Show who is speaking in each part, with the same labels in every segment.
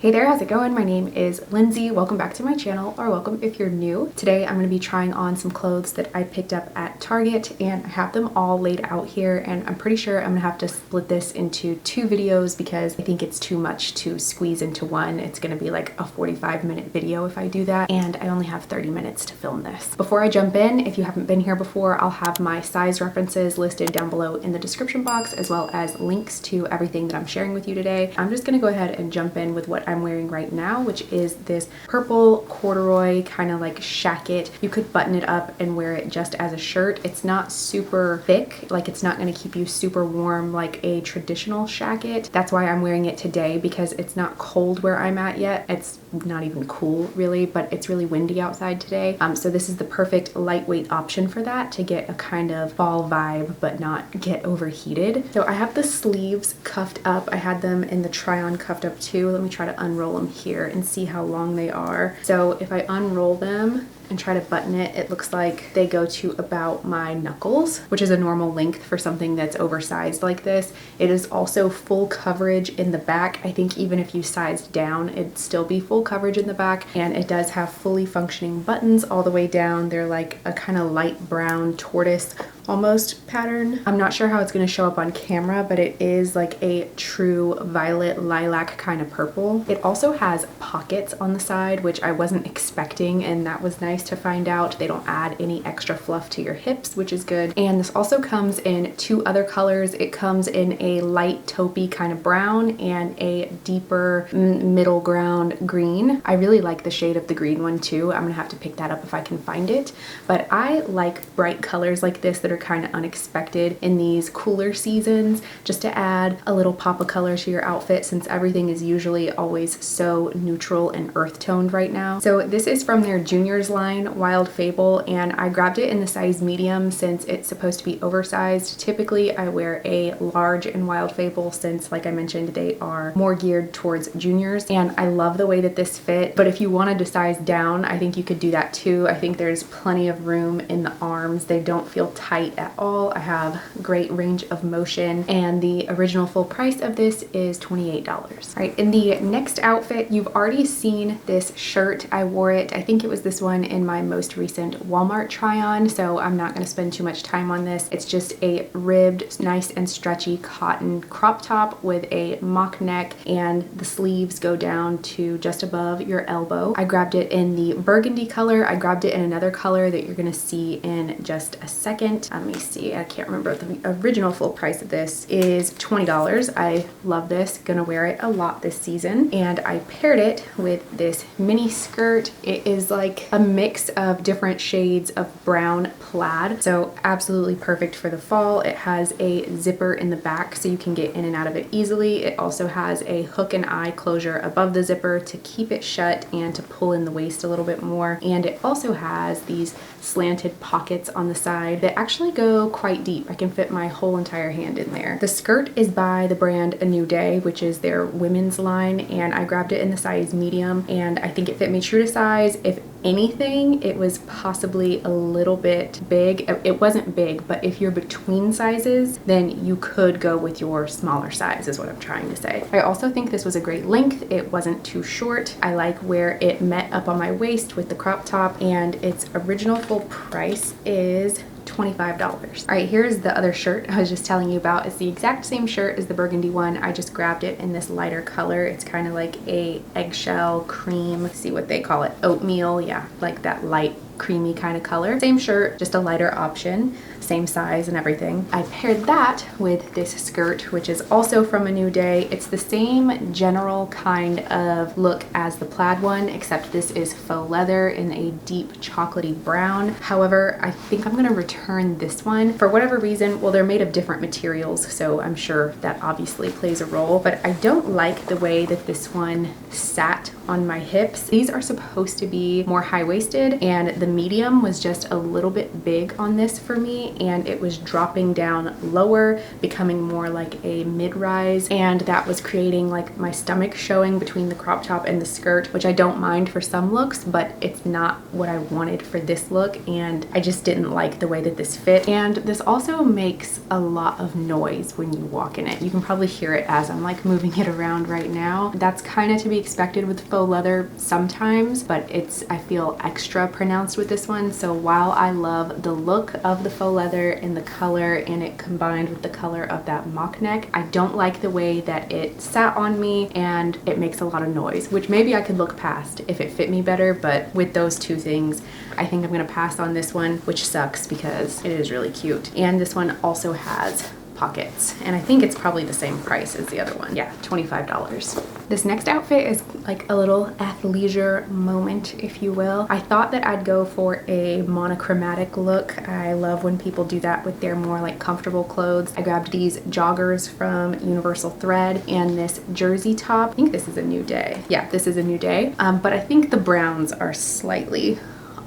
Speaker 1: Hey there, how's it going? My name is Lindsay. Welcome back to my channel, or welcome if you're new. Today I'm going to be trying on some clothes that I picked up at Target, and I have them all laid out here, and I'm pretty sure I'm going to have to split this into two videos because I think it's too much to squeeze into one. It's going to be like a 45-minute video if I do that, and I only have 30 minutes to film this. Before I jump in, if you haven't been here before, I'll have my size references listed down below in the description box, as well as links to everything that I'm sharing with you today. I'm just going to go ahead and jump in with what I'm wearing right now, which is this purple corduroy kind of like shacket. You could button it up and wear it just as a shirt. It's not super thick, like it's not going to keep you super warm like a traditional shacket. That's why I'm wearing it today, because it's not cold where I'm at yet. It's not even cool really, but it's really windy outside today. So this is the perfect lightweight option for that, to get a kind of fall vibe but not get overheated. So I have the sleeves cuffed up. I had them in the try-on cuffed up too. Let me try to unroll them here and see how long they are. So if I unroll them and try to button it, it looks like they go to about my knuckles, which is a normal length for something that's oversized like this. It is also full coverage in the back. I think even if you sized down, it'd still be full coverage in the back, and it does have fully functioning buttons all the way down. They're like a kind of light brown tortoise almost pattern. I'm not sure how it's going to show up on camera, but it is like a true violet lilac kind of purple. It also has pockets on the side, which I wasn't expecting, and that was nice to find out. They don't add any extra fluff to your hips, which is good. And this also comes in two other colors. It comes in a light taupey kind of brown and a deeper middle ground green. I really like the shade of the green one too. I'm gonna have to pick that up if I can find it. But I like bright colors like this that are kind of unexpected in these cooler seasons, just to add a little pop of color to your outfit, since everything is usually always so neutral and earth toned right now. So this is from their juniors line, Wild Fable, and I grabbed it in the size medium since it's supposed to be oversized. Typically I wear a large in Wild Fable, since like I mentioned, they are more geared towards juniors, and I love the way that this fit. But if you wanted to size down, I think you could do that too. I think there's plenty of room in the arms. They don't feel tight at all. I have great range of motion, and the original full price of this is $28. All right, in the next outfit, you've already seen this shirt. I wore it, I think it was this one, in my most recent Walmart try on, so I'm not going to spend too much time on this. It's just a ribbed, nice and stretchy cotton crop top with a mock neck, and the sleeves go down to just above your elbow. I grabbed it in the burgundy color. I grabbed it in another color that you're going to see in just a second. Let me see, I can't remember. The original full price of this is $20. I love this, gonna wear it a lot this season. And I paired it with this mini skirt. It is like a mix of different shades of brown plaid, so absolutely perfect for the fall. It has a zipper in the back so you can get in and out of it easily. It also has a hook and eye closure above the zipper to keep it shut and to pull in the waist a little bit more. And it also has these slanted pockets on the side that actually go quite deep. I can fit my whole entire hand in there. The skirt is by the brand A New Day, which is their women's line, and I grabbed it in the size medium, and I think it fit me true to size. If anything, it was possibly a little bit big. It wasn't big, but if you're between sizes, then you could go with your smaller size, is what I'm trying to say. I also think this was a great length. It wasn't too short. I like where it met up on my waist with the crop top, and its original full price is $25. All right, here's the other shirt I was just telling you about. It's the exact same shirt as the burgundy one. I just grabbed it in this lighter color. It's kind of like a eggshell cream, let's see what they call it, oatmeal, yeah, like that light creamy kind of color. Same shirt, just a lighter option, same size and everything. I paired that with this skirt, which is also from A New Day. It's the same general kind of look as the plaid one, except this is faux leather in a deep chocolatey brown. However, I think I'm gonna return this one for whatever reason. Well, they're made of different materials, so I'm sure that obviously plays a role, but I don't like the way that this one sat on my hips. These are supposed to be more high-waisted, and the medium was just a little bit big on this for me, and it was dropping down lower, becoming more like a mid-rise, and that was creating like my stomach showing between the crop top and the skirt, which I don't mind for some looks, but it's not what I wanted for this look, and I just didn't like the way that this fit. And this also makes a lot of noise when you walk in it. You can probably hear it as I'm like moving it around right now. That's kind of to be expected with faux leather sometimes, but it's, I feel, extra pronounced with this one. So while I love the look of the faux leather and the color, and it combined with the color of that mock neck, I don't like the way that it sat on me, and it makes a lot of noise, which maybe I could look past if it fit me better, but with those two things, I think I'm gonna pass on this one, which sucks because it is really cute. And this one also has pockets, and I think it's probably the same price as the other one. Yeah, $25. This next outfit is like a little athleisure moment, if you will. I thought that I'd go for a monochromatic look. I love when people do that with their more like comfortable clothes. I grabbed these joggers from Universal Thread and this jersey top. I think this is a New Day. Yeah, this is a New Day, but I think the browns are slightly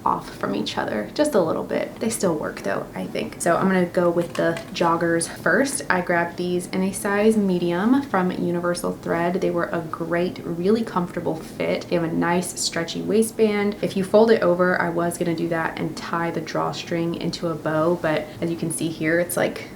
Speaker 1: off from each other just a little bit. They still work though, I think. So I'm gonna go with the joggers first. I grabbed these in a size medium from Universal Thread. They were a great, really comfortable fit. They have a nice stretchy waistband. If you fold it over, I was gonna do that and tie the drawstring into a bow, but as you can see here, it's like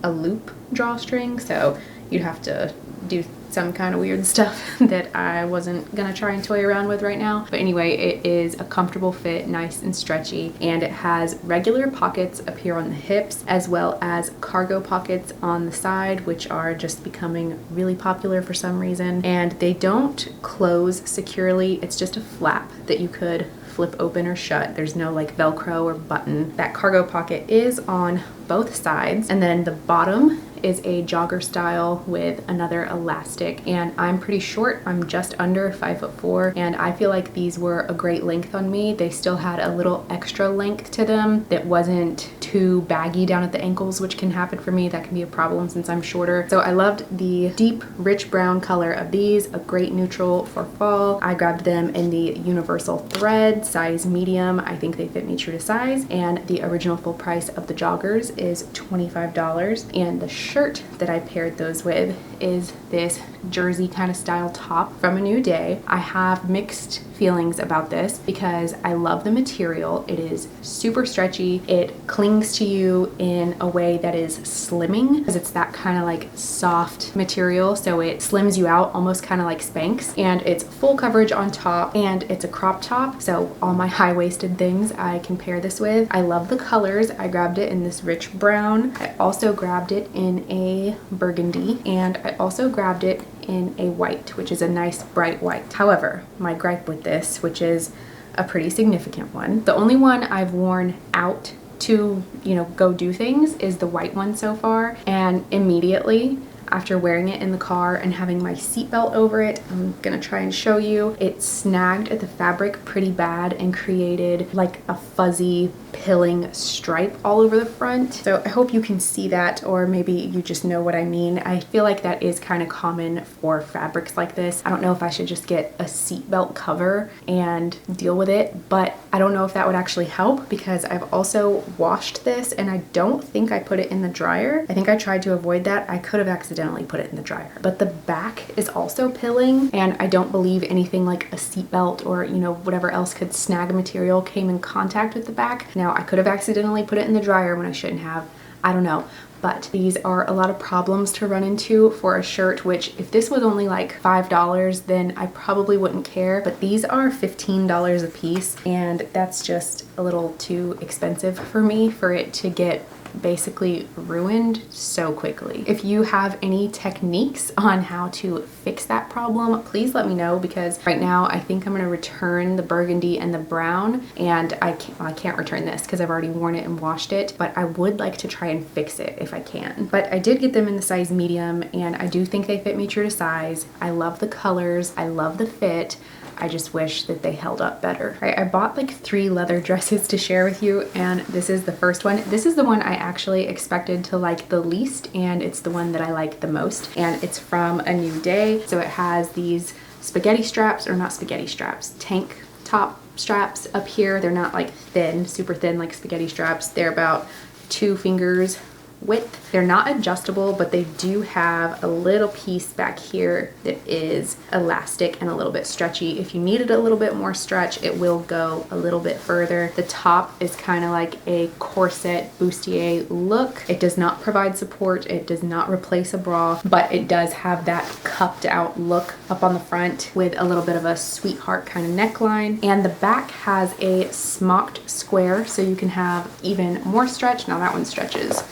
Speaker 1: a loop drawstring, so you'd have to do some kind of weird stuff that I wasn't gonna try and toy around with right now. But anyway, it is a comfortable fit, nice and stretchy, and it has regular pockets up here on the hips, as well as cargo pockets on the side, which are just becoming really popular for some reason. And they don't close securely. It's just a flap that you could flip open or shut. There's no like Velcro or button. That cargo pocket is on both sides, and then the bottom is a jogger style with another elastic, and I'm pretty short. I'm just under 5'4", and I feel like these were a great length on me. They still had a little extra length to them that wasn't too baggy down at the ankles, which can happen for me. That can be a problem since I'm shorter. So I loved the deep rich brown color of these, a great neutral for fall. I grabbed them in the Universal Thread size medium. I think they fit me true to size, and the original full price of the joggers is $25, and the shirt that I paired those with is this jersey kind of style top from a New Day. I have mixed feelings about this because I love the material. It is super stretchy. It clings to you in a way that is slimming, because it's that kind of like soft material, so it slims you out almost kind of like Spanx, and it's full coverage on top, and it's a crop top, so all my high-waisted things I can pair this with. I love the colors. I grabbed it in this rich brown. I also grabbed it in a burgundy, and I also grabbed it in a white, which is a nice bright white. However, my gripe with this, which is a pretty significant one, the only one I've worn out to, you know, go do things is the white one so far, and immediately after wearing it in the car and having my seatbelt over it, I'm gonna try and show you, it snagged at the fabric pretty bad and created like a fuzzy pilling stripe all over the front. So I hope you can see that, or maybe you just know what I mean. I feel like that is kind of common for fabrics like this. I don't know if I should just get a seatbelt cover and deal with it, but I don't know if that would actually help, because I've also washed this and I don't think I put it in the dryer. I think I tried to avoid that. I could have accidentally put it in the dryer. But the back is also pilling, and I don't believe anything like a seatbelt or, you know, whatever else could snag a material came in contact with the back. Now, I could have accidentally put it in the dryer when I shouldn't have. I don't know. But these are a lot of problems to run into for a shirt, which if this was only like $5, then I probably wouldn't care. But these are $15 a piece, and that's just a little too expensive for me for it to get basically ruined so quickly. If you have any techniques on how to fix that problem, please let me know, because right now I think I'm gonna return the burgundy and the brown, and I can't return this because I've already worn it and washed it, but I would like to try and fix it if I can. But I did get them in the size medium, and I do think they fit me true to size. I love the colors, I love the fit. I just wish that they held up better. Right, I bought like 3 leather dresses to share with you, and this is the first one. This is the one I actually expected to like the least, and it's the one that I like the most, and it's from a New Day. So it has these spaghetti straps, or not spaghetti straps, tank top straps up here. They're not like thin, super thin like spaghetti straps. They're about 2 fingers width. They're not adjustable, but they do have a little piece back here that is elastic and a little bit stretchy. If you needed a little bit more stretch, it will go a little bit further. The top is kind of like a corset bustier look. It does not provide support. It does not replace a bra, but it does have that cupped out look up on the front with a little bit of a sweetheart kind of neckline. And the back has a smocked square, so you can have even more stretch. Now that one stretches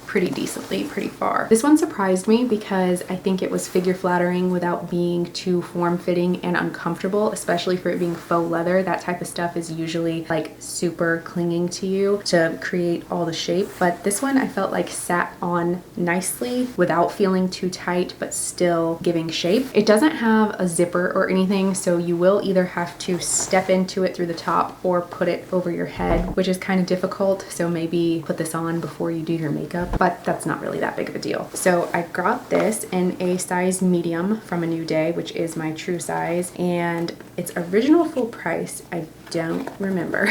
Speaker 1: pretty decently, pretty far. This one surprised me because I think it was figure flattering without being too form-fitting and uncomfortable, especially for it being faux leather. That type of stuff is usually like super clinging to you to create all the shape. But this one I felt like sat on nicely without feeling too tight, but still giving shape. It doesn't have a zipper or anything, so you will either have to step into it through the top or put it over your head, which is kind of difficult. So maybe put this on before you do your makeup, but that's not really that big of a deal. So I got this in a size medium from A New Day, which is my true size, and its original full price, I don't remember.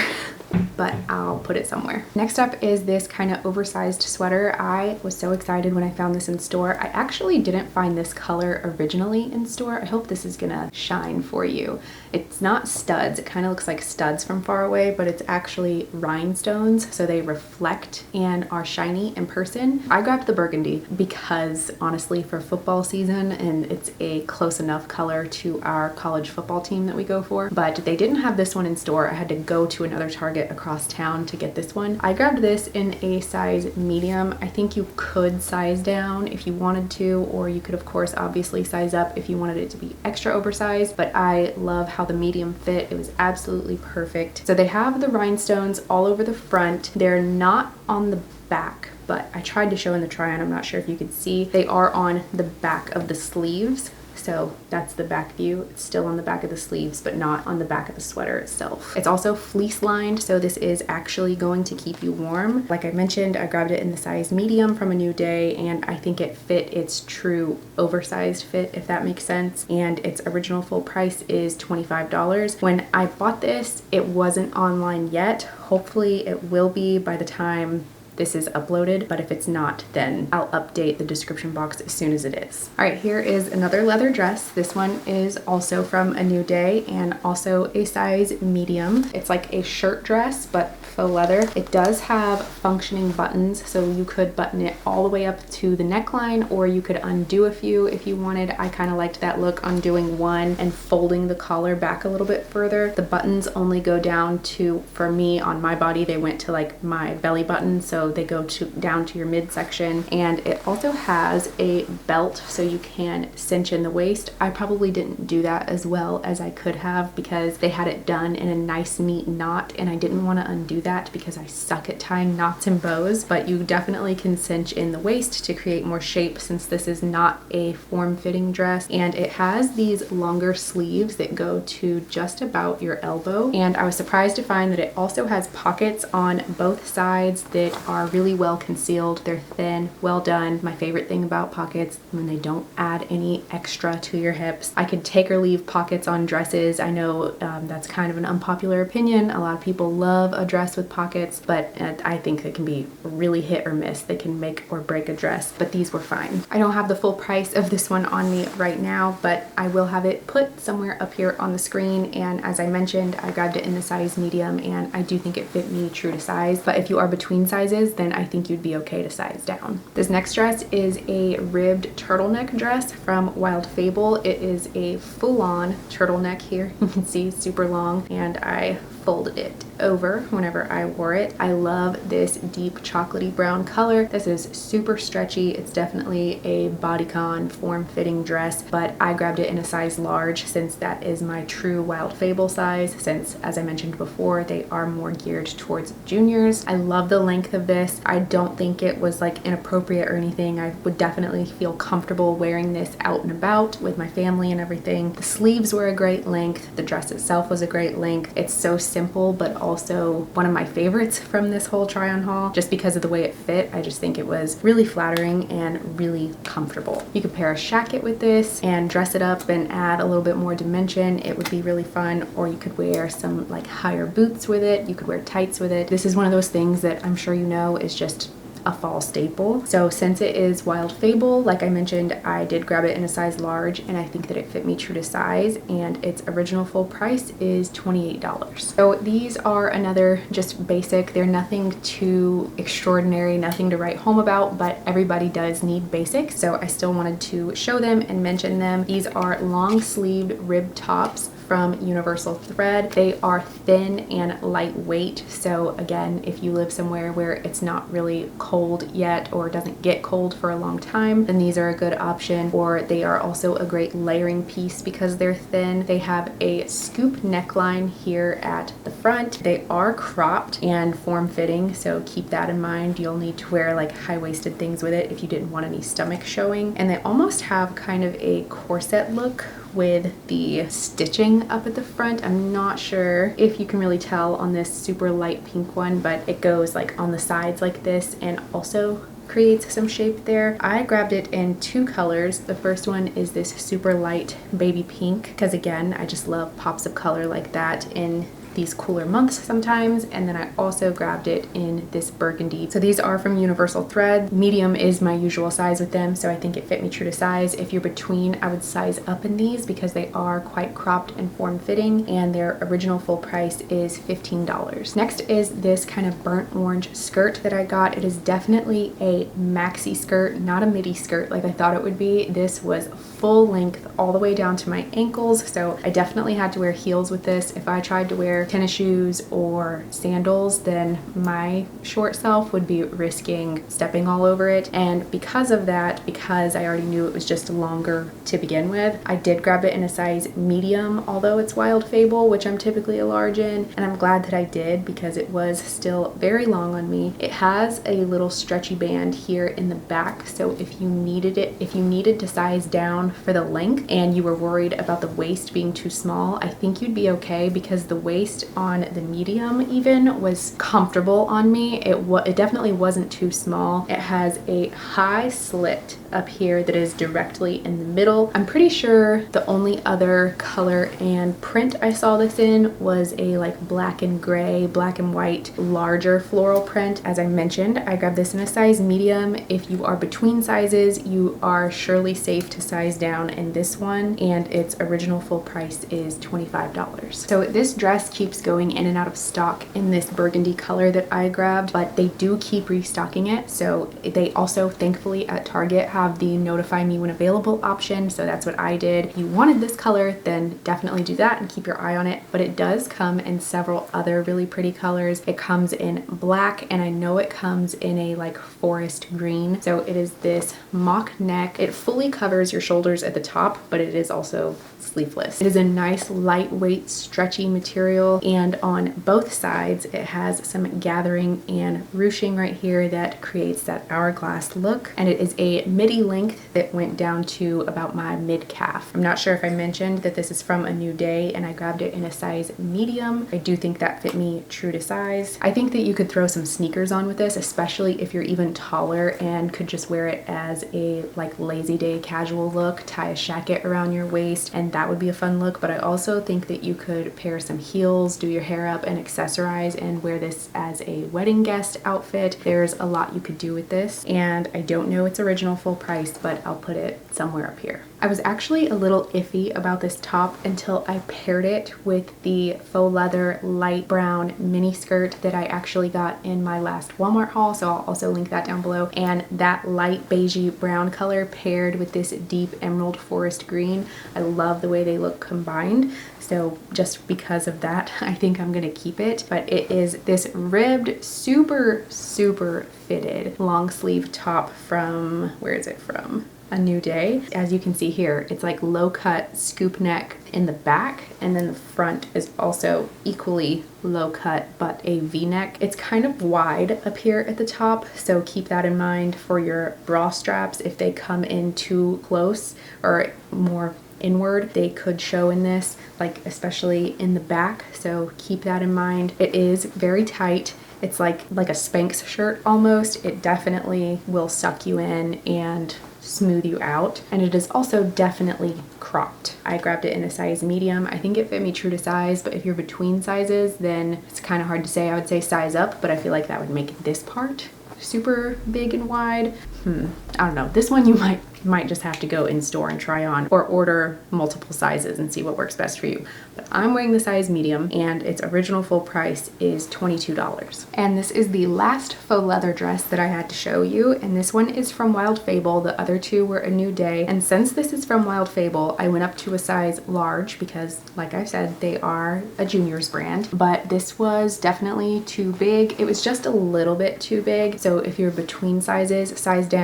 Speaker 1: But I'll put it somewhere. Next up is this kind of oversized sweater. I was so excited when I found this in store. I actually didn't find this color originally in store. I hope this is gonna shine for you. It's not studs. It kind of looks like studs from far away, but it's actually rhinestones, so they reflect and are shiny in person. I grabbed the burgundy because honestly, for football season, and it's a close enough color to our college football team that we go for, but they didn't have this one in store. I had to go to another Target across town to get this one. I grabbed this in a size medium. I think you could size down if you wanted to, or you could of course obviously size up if you wanted it to be extra oversized, but I love how the medium fit. It was absolutely perfect. So they have the rhinestones all over the front. They're not on the back, but I tried to show in the try-on. I'm not sure if you could see. They are on the back of the sleeves. So that's the back view. It's still on the back of the sleeves, but not on the back of the sweater itself. It's also fleece lined, so this is actually going to keep you warm. Like I mentioned, I grabbed it in the size medium from A New Day, and I think it fit its true oversized fit, if that makes sense. And its original full price is $25. When I bought this, it wasn't online yet. Hopefully it will be by the time this is uploaded, but if it's not, then I'll update the description box as soon as it is. All right, here is another leather dress. This one is also from A New Day and also a size medium. It's like a shirt dress, but faux leather. It does have functioning buttons, so you could button it all the way up to the neckline, or you could undo a few if you wanted. I kind of liked that look, undoing one and folding the collar back a little bit further. The buttons only go down to, for me on my body, they went to like my belly button, so they go down to your midsection. And it also has a belt, so you can cinch in the waist. I probably didn't do that as well as I could have because they had it done in a nice neat knot, and I didn't want to undo that because I suck at tying knots and bows. But you definitely can cinch in the waist to create more shape, since this is not a form-fitting dress. And it has these longer sleeves that go to just about your elbow, and I was surprised to find that it also has pockets on both sides that are really well concealed. They're thin, well done. My favorite thing about pockets, when they don't add any extra to your hips. I could take or leave pockets on dresses. I know that's kind of an unpopular opinion. A lot of people love a dress with pockets, but I think they can be really hit or miss. They can make or break a dress, but these were fine. I don't have the full price of this one on me right now, but I will have it put somewhere up here on the screen. And as I mentioned, I grabbed it in the size medium, and I do think it fit me true to size. But if you are between sizes, then I think you'd be okay to size down. This next dress is a ribbed turtleneck dress from Wild Fable. It is a full-on turtleneck here. You can see super long, and I folded it over whenever I wore it. I love this deep chocolatey brown color. This is super stretchy. It's definitely a bodycon form-fitting dress, but I grabbed it in a size large since that is my true Wild Fable size, since as I mentioned before, they are more geared towards juniors. I love the length of this. I don't think it was like inappropriate or anything. I would definitely feel comfortable wearing this out and about with my family and everything. The sleeves were a great length. The dress itself was a great length. It's so simple, but also one of my favorites from this whole try on haul, just because of the way it fit. I just think it was really flattering and really comfortable. You could pair a shacket with this and dress it up and add a little bit more dimension. It would be really fun. Or you could wear some like higher boots with it. You could wear tights with it. This is one of those things that I'm sure you know is just a fall staple. So since it is Wild Fable, like I mentioned, I did grab it in a size large, and I think that it fit me true to size, and its original full price is $28. So these are another just basic. They're nothing too extraordinary, nothing to write home about, but everybody does need basics, so I still wanted to show them and mention them. These are long sleeved rib tops from Universal Thread. They are thin and lightweight, so again, if you live somewhere where it's not really cold yet or doesn't get cold for a long time, then these are a good option. Or they are also a great layering piece because they're thin. They have a scoop neckline here at the front. They are cropped and form-fitting, so keep that in mind. You'll need to wear like high-waisted things with it if you didn't want any stomach showing. And they almost have kind of a corset look with the stitching up at the front. I'm not sure if you can really tell on this super light pink one, but it goes like on the sides like this and also creates some shape there. I grabbed it in two colors. The first one is this super light baby pink, because again, I just love pops of color like that in these cooler months sometimes. And then I also grabbed it in this burgundy. So these are from Universal Thread. Medium is my usual size with them, so I think it fit me true to size. If you're between, I would size up in these because they are quite cropped and form-fitting, and their original full price is $15. Next is this kind of burnt orange skirt that I got. It is definitely a maxi skirt, not a midi skirt like I thought it would be. This was full length all the way down to my ankles, so I definitely had to wear heels with this. If I tried to wear tennis shoes or sandals, then my short self would be risking stepping all over it. And because of that, because I already knew it was just longer to begin with, I did grab it in a size medium, although it's Wild Fable, which I'm typically a large in, and I'm glad that I did because it was still very long on me. It has a little stretchy band here in the back, so if you needed to size down for the length and you were worried about the waist being too small, I think you'd be okay, because the waist on the medium even was comfortable on me. It definitely wasn't too small. It has a high slit up here that is directly in the middle. I'm pretty sure the only other color and print I saw this in was a like black and gray, black and white, larger floral print. As I mentioned, I grabbed this in a size medium. If you are between sizes, you are surely safe to size down in this one, and its original full price is $25. So this dress keeps going in and out of stock in this burgundy color that I grabbed, but they do keep restocking it. So they also thankfully at Target have the notify me when available option, so that's what I did. If you wanted this color, then definitely do that and keep your eye on it. But it does come in several other really pretty colors. It comes in black, and I know it comes in a like forest green. So it is this mock neck. It fully covers your shoulders at the top, but it is also sleeveless. It is a nice lightweight stretchy material, and on both sides it has some gathering and ruching right here that creates that hourglass look, and it is a midi length that went down to about my mid calf. I'm not sure if I mentioned that this is from A New Day, and I grabbed it in a size medium. I do think that fit me true to size. I think that you could throw some sneakers on with this, especially if you're even taller and could just wear it as a like lazy day casual look, tie a shacket around your waist, and that would be a fun look. But I also think that you could pair some heels, do your hair up and accessorize, and wear this as a wedding guest outfit. There's a lot you could do with this, and I don't know its original full price, but I'll put it somewhere up here. I was actually a little iffy about this top until I paired it with the faux leather light brown mini skirt that I actually got in my last Walmart haul, so I'll also link that down below. And that light beigey brown color paired with this deep emerald forest green, I love the way they look combined. So just because of that, I think I'm gonna keep it. But it is this ribbed, super fitted long sleeve top from, where is it from? A New Day. As you can see here, it's like low cut scoop neck in the back, and then the front is also equally low cut but a V-neck. It's kind of wide up here at the top, so keep that in mind for your bra straps if they come in too close or more inward, they could show in this, like especially in the back. So keep that in mind. It is very tight. It's like a Spanx shirt almost. It definitely will suck you in and smooth you out. And it is also definitely cropped. I grabbed it in a size medium. I think it fit me true to size, but if you're between sizes, then it's kind of hard to say. I would say size up, but I feel like that would make this part super big and wide. I don't know. This one you might just have to go in store and try on, or order multiple sizes and see what works best for you. But I'm wearing the size medium, and its original full price is $22. And this is the last faux leather dress that I had to show you, and this one is from Wild Fable. The other two were A New Day, and since this is from Wild Fable, I went up to a size large because, like I said, they are a juniors brand, but this was definitely too big. It was just a little bit too big. So if you're between sizes, size down.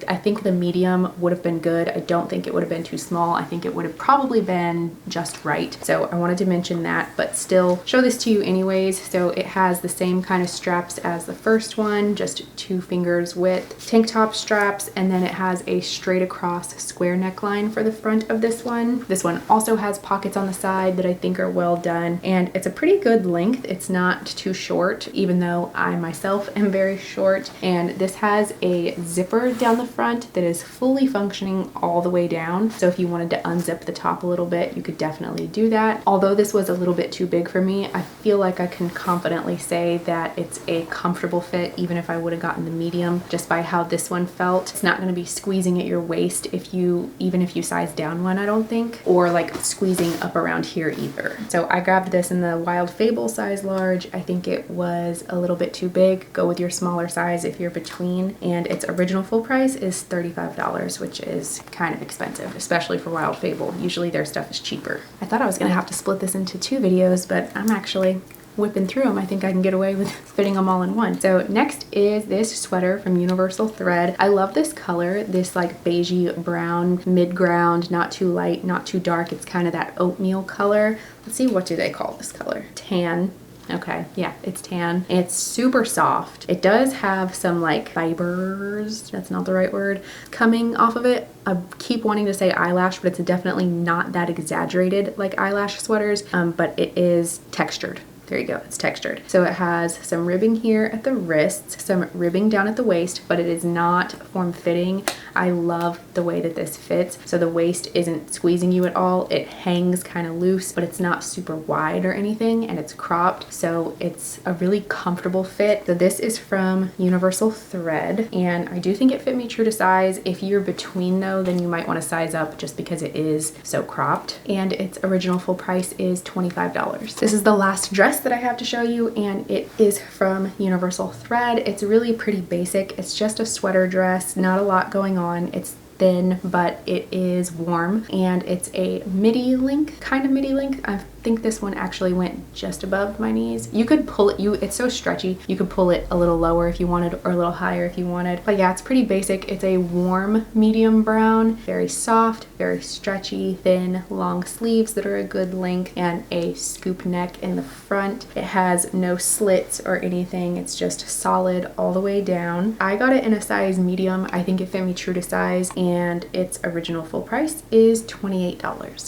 Speaker 1: I think the medium would have been good. I don't think it would have been too small. I think it would have probably been just right. So I wanted to mention that, but still show this to you anyways. So it has the same kind of straps as the first one, just 2 fingers width, tank top straps, and then it has a straight across square neckline for the front of this one. This one also has pockets on the side that I think are well done, and it's a pretty good length. It's not too short, even though I myself am very short. And this has a zipper down the front that is fully functioning all the way down. So if you wanted to unzip the top a little bit, you could definitely do that. Although this was a little bit too big for me, I feel like I can confidently say that it's a comfortable fit, even if I would have gotten the medium, just by how this one felt. It's not going to be squeezing at your waist even if you size down one, I don't think, or like squeezing up around here either. So I grabbed this in the Wild Fable size large. I think it was a little bit too big. Go with your smaller size if you're between, and its original full price is $35, which is kind of expensive, especially for Wild Fable. Usually their stuff is cheaper. I thought I was gonna have to split this into 2 videos, but I'm actually whipping through them. I think I can get away with fitting them all in one. So next is this sweater from Universal Thread. I love this color, this like beigey brown mid-ground, not too light, not too dark. It's kind of that oatmeal color. Let's see, what do they call this color? Tan. Okay, yeah, it's tan. It's super soft. It does have some like fibers, that's not the right word, coming off of it. I keep wanting to say eyelash, but it's definitely not that exaggerated like eyelash sweaters, but it is textured. There you go, it's textured. So it has some ribbing here at the wrists, some ribbing down at the waist, but it is not form-fitting. I love the way that this fits. So the waist isn't squeezing you at all. It hangs kind of loose, but it's not super wide or anything, and it's cropped. So it's a really comfortable fit. So this is from Universal Thread, and I do think it fit me true to size. If you're between though, then you might want to size up just because it is so cropped. And its original full price is $25. This is the last dress that I have to show you, and it is from Universal Thread. It's really pretty basic. It's just a sweater dress, not a lot going on. It's thin, but it is warm, and it's a midi length, kind of midi length. I think this one actually went just above my knees. You could pull it, it's so stretchy, you could pull it a little lower if you wanted, or a little higher if you wanted. But yeah, it's pretty basic. It's a warm medium brown, very soft, very stretchy, thin, long sleeves that are a good length, and a scoop neck in the front. It has no slits or anything. It's just solid all the way down. I got it in a size medium. I think it fit me true to size, and its original full price is $28.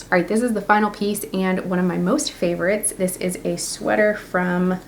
Speaker 1: All right, this is the final piece and one of my most favorites. This is a sweater from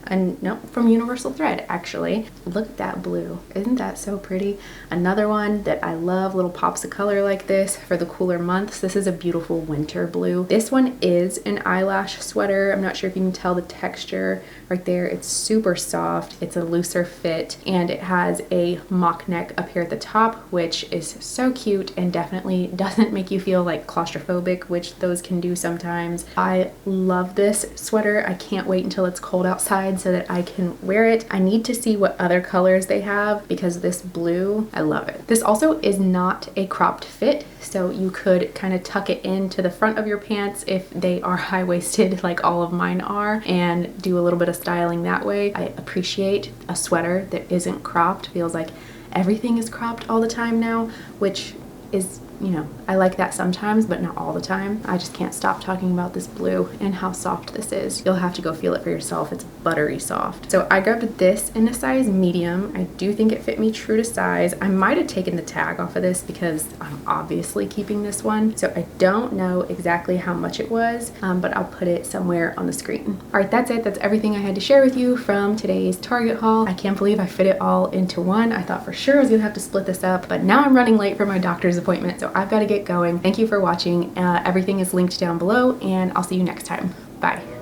Speaker 1: Universal Thread, actually. Look at that blue. Isn't that so pretty? Another one that I love, little pops of color like this for the cooler months. This is a beautiful winter blue. This one is an eyelash sweater. I'm not sure if you can tell the texture right there. It's super soft. It's a looser fit, and it has a mock neck up here at the top, which is so cute and definitely doesn't make you feel like claustrophobic, which those can do sometimes. I love this sweater. I can't wait until it's cold outside so that I can wear it. I need to see what other colors they have, because this blue, I love it. This also is not a cropped fit, so you could kind of tuck it into the front of your pants if they are high-waisted like all of mine are, and do a little bit of styling that way. I appreciate a sweater that isn't cropped. Feels like everything is cropped all the time now, which is, you know, I like that sometimes, but not all the time. I just can't stop talking about this blue and how soft this is. You'll have to go feel it for yourself. It's buttery soft. So I grabbed this in a size medium. I do think it fit me true to size. I might have taken the tag off of this because I'm obviously keeping this one. So I don't know exactly how much it was, but I'll put it somewhere on the screen. All right, that's it. That's everything I had to share with you from today's Target haul. I can't believe I fit it all into one. I thought for sure I was gonna have to split this up, but now I'm running late for my doctor's appointment, so I've got to get going. Thank you for watching. Everything is linked down below, and I'll see you next time. Bye.